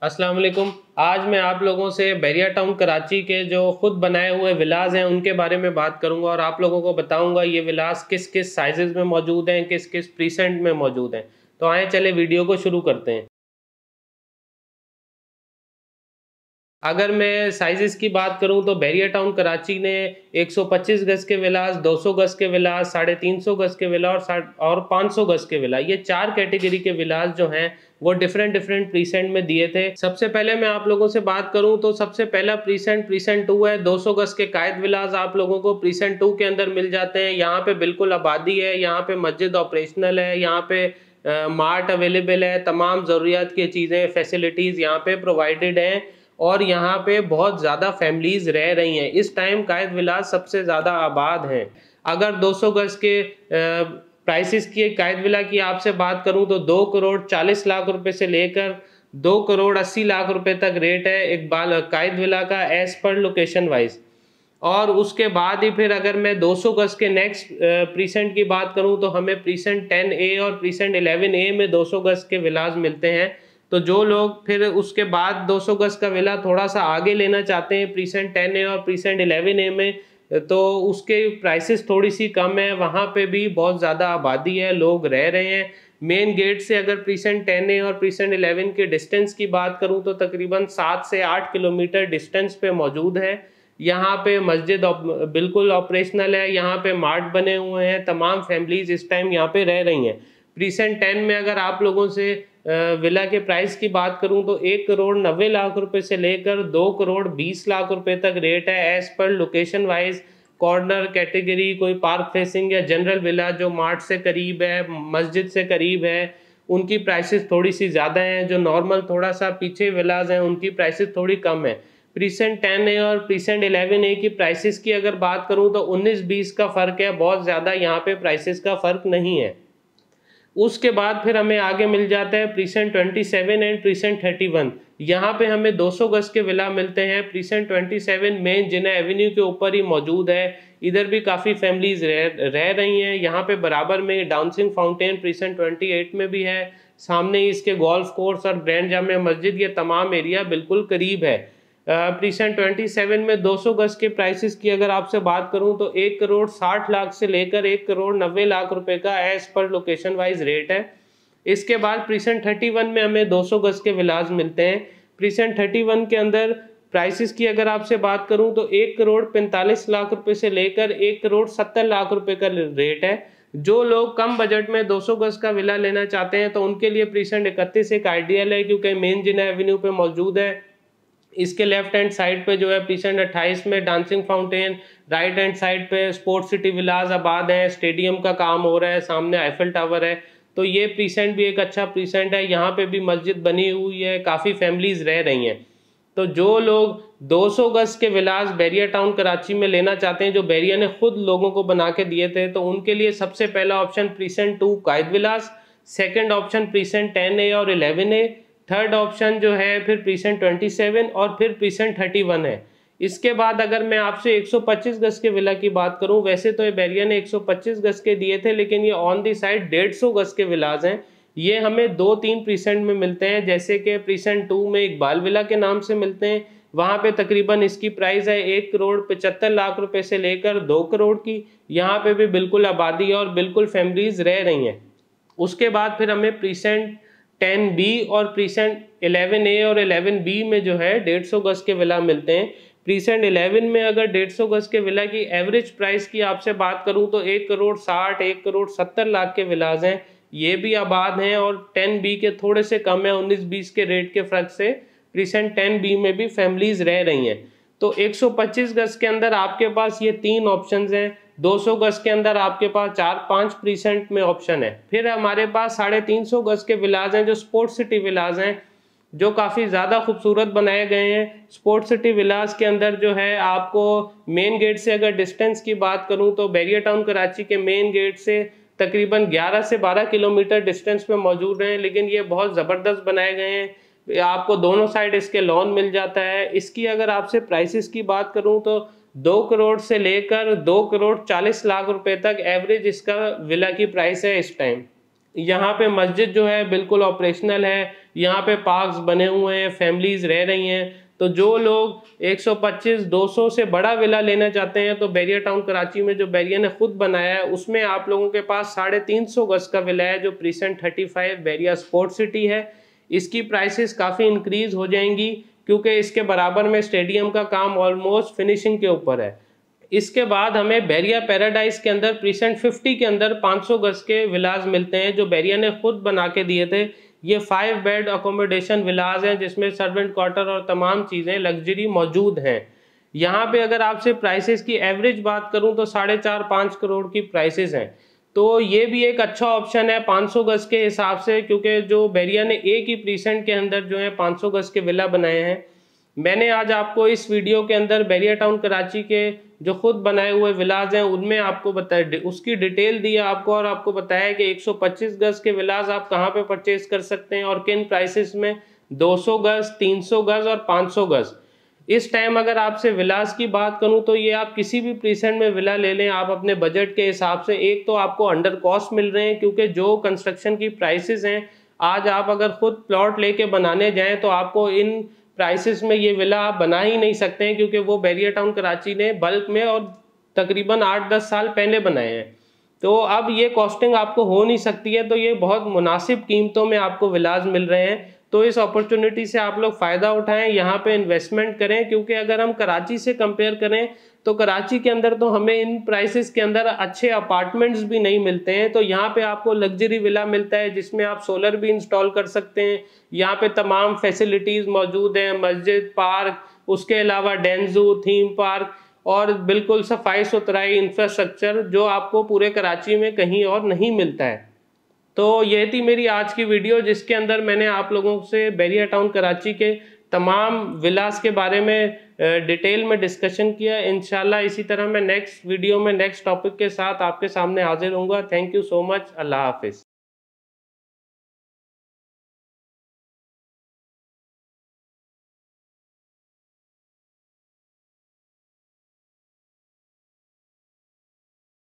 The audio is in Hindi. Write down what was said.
अस्सलाम वालेकुम। आज मैं आप लोगों से बैरिया टाउन कराची के जो खुद बनाए हुए विलास हैं उनके बारे में बात करूंगा और आप लोगों को बताऊंगा ये विलास किस किस साइजेस में मौजूद हैं, किस किस प्रीसेंट में मौजूद हैं। तो आए चले वीडियो को शुरू करते हैं। अगर मैं साइजेस की बात करूं तो बैरिया टाउन कराची ने 125 गज के विलास, 200 गज के विलास, 350 गज के विला और 500 गज के विला, ये 4 कैटेगरी के विलास जो हैं वो डिफरेंट डिफरेंट प्रीसेंट में दिए थे। सबसे पहले मैं आप लोगों से बात करूं तो सबसे पहला प्रीसेंट 2 है। 200 गज के कायद विलास आप लोगों को प्रीसेंट 2 के अंदर मिल जाते हैं। यहाँ पे बिल्कुल आबादी है, यहाँ पे मस्जिद ऑपरेशनल है, यहाँ पे मार्ट अवेलेबल है, तमाम ज़रूरियात की चीज़ें फैसिलिटीज़ यहाँ पे प्रोवाइडेड हैं और यहाँ पे बहुत ज़्यादा फैमिलीज़ रह रही हैं। इस टाइम कायद विलास सबसे ज़्यादा आबाद हैं। अगर 200 गज के प्राइसेस की कायद विला की आपसे बात करूँ तो 2 करोड़ 40 लाख रुपए से लेकर 2 करोड़ 80 लाख रुपए तक रेट है एक कायद विला का एज पर लोकेशन वाइज। और उसके बाद ही फिर अगर मैं 200 गज के नेक्स्ट प्रीसेंट की बात करूं तो हमें प्रीसेंट 10A और प्रीसेंट 11A में 200 गज के विलास मिलते हैं। तो जो लोग फिर उसके बाद 200 गज का विला थोड़ा सा आगे लेना चाहते हैं प्रीसेंट 10A और प्रीसेंट 11A में, तो उसके प्राइसेस थोड़ी सी कम है। वहाँ पे भी बहुत ज़्यादा आबादी है, लोग रह रहे हैं। मेन गेट से अगर प्रीसेंट 10A और प्रीसेंट 11 के डिस्टेंस की बात करूं तो तकरीबन 7 से 8 किलोमीटर डिस्टेंस पे मौजूद है। यहाँ पे मस्जिद बिल्कुल ऑपरेशनल है, यहाँ पे मार्ट बने हुए हैं, तमाम फैमिलीज इस टाइम यहाँ पे रह रही हैं। प्रीसेंट 10 में अगर आप लोगों से विला के प्राइस की बात करूं तो 1 करोड़ 90 लाख रुपए से लेकर 2 करोड़ 20 लाख रुपए तक रेट है as per location wise. Corner category, कोई पार्क फेसिंग या जनरल विला जो मार्ट से करीब है, मस्जिद से करीब है, उनकी प्राइसेस थोड़ी सी ज़्यादा हैं। जो नॉर्मल थोड़ा सा पीछे विलाज हैं उनकी प्राइसेस थोड़ी कम है। प्रीसेंट 10A और प्रीसेंट 11A की प्राइसेस की अगर बात करूं तो 19-20 का फ़र्क है, बहुत ज़्यादा यहाँ पे प्राइसेस का फ़र्क नहीं है। उसके बाद फिर हमें आगे मिल जाता है प्रीसेंट 27 एंड प्रीसेंट 31। यहाँ पे हमें 200 गज के विला मिलते हैं। प्रीसेंट 27 मेन जिना एवेन्यू के ऊपर ही मौजूद है। इधर भी काफ़ी फैमिलीज रह रही हैं। यहाँ पे बराबर में डांसिंग फाउंटेन प्रीसेंट 28 में भी है। सामने ही इसके गोल्फ कोर्स और ग्रैंड जामिया मस्जिद, ये तमाम एरिया बिल्कुल करीब है। प्रीसेंट 27 में 200 गज के प्राइसेस की अगर आपसे बात करूं तो 1 करोड़ 60 लाख से लेकर 1 करोड़ 90 लाख रुपए का as per location wise rate है। इसके बाद प्रीसेंट 31 में हमें 200 गज के विलास मिलते हैं। प्रीसेंट 31 के अंदर प्राइसेस की अगर आपसे बात करूं तो 1 करोड़ 45 लाख रुपए से लेकर 1 करोड़ 70 लाख रुपए का रेट है। जो लोग कम बजट में 200 गज का विला लेना चाहते हैं तो उनके लिए प्रीसेंट 31 एक आइडियल है, क्योंकि मेन जिना एवेन्यू पे मौजूद है। इसके लेफ्ट हैंड साइड पे जो है प्रीसेंट 28 में dancing fountain, right hand side पे स्पोर्ट्स सिटी विलास आबाद है, स्टेडियम का काम हो रहा है, सामने आईफल टावर है। तो ये प्रीसेंट भी एक अच्छा प्रीसेंट है। यहाँ पे भी मस्जिद बनी हुई है, काफ़ी फैमिलीज रह रही हैं। तो जो लोग 200 गज के विलास बैरिया टाउन कराची में लेना चाहते हैं, जो बैरिया ने खुद लोगों को बना के दिए थे, तो उनके लिए सबसे पहला ऑप्शन प्रीसेंट 2 कायद विलास, सेकेंड ऑप्शन प्रीसेंट 10A और 11A, थर्ड ऑप्शन जो है फिर प्रीसेंट 27 और फिर प्रीसेंट 31 है। इसके बाद अगर मैं आपसे 125 गज के विला की बात करूं, वैसे तो ये बैरिया ने 125 गज के दिए थे, लेकिन ये ऑन दी साइड 150 गज के विलास हैं। ये हमें 2-3 प्रीसेंट में मिलते हैं, जैसे कि प्रीसेंट 2 में इकबाल विला के नाम से मिलते हैं। वहाँ पे तकरीबन इसकी प्राइस है 1 करोड़ 75 लाख रुपए से लेकर 2 करोड़ की। यहाँ पे भी बिल्कुल आबादी और बिल्कुल फैमिलीज रह रही हैं। उसके बाद फिर हमें प्रीसेंट 10B और प्रीसेंट 11A और 11B में जो है 150 गज के विला मिलते हैं। प्रीसेंट 11 में अगर 150 गज के विला की एवरेज प्राइस की आपसे बात करूं तो 1 करोड़ 60, 1 करोड़ 70 लाख के विलास हैं। ये भी आबाद हैं और 10B के थोड़े से कम है, 19-20 के रेट के फर्क से प्रीसेंट 10B में भी फैमिलीज रह रही हैं। तो 125 गज के अंदर आपके पास ये 3 ऑप्शंस हैं। 200 गज के अंदर आपके पास 4-5 प्रीसेंट में ऑप्शन है। फिर हमारे पास 350 गज के विलास हैं जो स्पोर्ट्स सिटी विलास हैं, जो काफ़ी ज़्यादा खूबसूरत बनाए गए हैं। स्पोर्ट्स सिटी विलास के अंदर जो है आपको मेन गेट से अगर डिस्टेंस की बात करूं तो बैरिया टाउन कराची के मेन गेट से तकरीबन 11 से 12 किलोमीटर डिस्टेंस पे मौजूद हैं, लेकिन ये बहुत ज़बरदस्त बनाए गए हैं। आपको दोनों साइड इसके लॉन मिल जाता है। इसकी अगर आपसे प्राइसेस की बात करूं तो 2 करोड़ से लेकर 2 करोड़ 40 लाख रुपए तक एवरेज इसका विला की प्राइस है इस टाइम। यहाँ पे मस्जिद जो है बिल्कुल ऑपरेशनल है, यहाँ पे पार्क्स बने हुए हैं, फैमिलीज रह रही हैं। तो जो लोग 125-200 से बड़ा विला लेना चाहते हैं तो बैरिया टाउन कराची में जो बैरिया ने खुद बनाया है उसमें आप लोगों के पास 350 गज का विला है जो प्रीसेंट 35 बैरिया स्पोर्ट सिटी है। इसकी प्राइसेस काफ़ी इंक्रीज हो जाएंगी क्योंकि इसके बराबर में स्टेडियम का काम ऑलमोस्ट फिनिशिंग के ऊपर है। इसके बाद हमें बैरिया पैराडाइज के अंदर प्रीसेंट 50 के अंदर 500 गज के विलाज मिलते हैं जो बैरिया ने खुद बना के दिए थे। ये 5 बेड अकोमोडेशन विलाज हैं जिसमें सर्वेंट क्वार्टर और तमाम चीज़ें लग्जरी मौजूद हैं। यहाँ पे अगर आपसे प्राइसेस की एवरेज बात करूँ तो 4.5-5 करोड़ की प्राइसेस हैं। तो ये भी एक अच्छा ऑप्शन है 500 गज के हिसाब से, क्योंकि जो बैरिया ने एक ही प्रीसेंट के अंदर जो है 500 गज के विला बनाए हैं। मैंने आज आपको इस वीडियो के अंदर बैरिया टाउन कराची के जो खुद बनाए हुए विलाज हैं उनमें आपको बताया, उसकी डिटेल दी है आपको और आपको बताया कि 125 गज के विलाज आप कहाँ पे परचेज कर सकते हैं और किन प्राइसेस में, 200 गज, 300 गज और 500 गज। इस टाइम अगर आपसे विलास की बात करूं तो ये आप किसी भी प्रीसेंट में विला ले लें आप अपने बजट के हिसाब से, एक तो आपको अंडर कॉस्ट मिल रहे हैं क्योंकि जो कंस्ट्रक्शन की प्राइसेस हैं आज आप अगर खुद प्लॉट लेके बनाने जाएं तो आपको इन प्राइसेस में ये विला आप बना ही नहीं सकते हैं, क्योंकि वो बैरिया टाउन कराची ने बल्क में और तकरीबन 8-10 साल पहले बनाए हैं। तो अब ये कॉस्टिंग आपको हो नहीं सकती है, तो ये बहुत मुनासिब कीमतों में आपको विलाज मिल रहे हैं। तो इस अपॉर्चुनिटी से आप लोग फ़ायदा उठाएं, यहाँ पे इन्वेस्टमेंट करें, क्योंकि अगर हम कराची से कंपेयर करें तो कराची के अंदर तो हमें इन प्राइसेस के अंदर अच्छे अपार्टमेंट्स भी नहीं मिलते हैं। तो यहाँ पे आपको लग्जरी विला मिलता है जिसमें आप सोलर भी इंस्टॉल कर सकते हैं। यहाँ पे तमाम फैसिलिटीज़ मौजूद हैं, मस्जिद, पार्क, उसके अलावा डेंजू, थीम पार्क और बिल्कुल सफाई सुथराई इंफ्रास्ट्रक्चर जो आपको पूरे कराची में कहीं और नहीं मिलता है। तो ये थी मेरी आज की वीडियो जिसके अंदर मैंने आप लोगों से बैरिया टाउन कराची के तमाम विलास के बारे में डिटेल में डिस्कशन किया। इंशाल्लाह इसी तरह मैं नेक्स्ट वीडियो में नेक्स्ट टॉपिक के साथ आपके सामने हाजिर होऊंगा। Thank you so much. अल्लाह हाफिज़।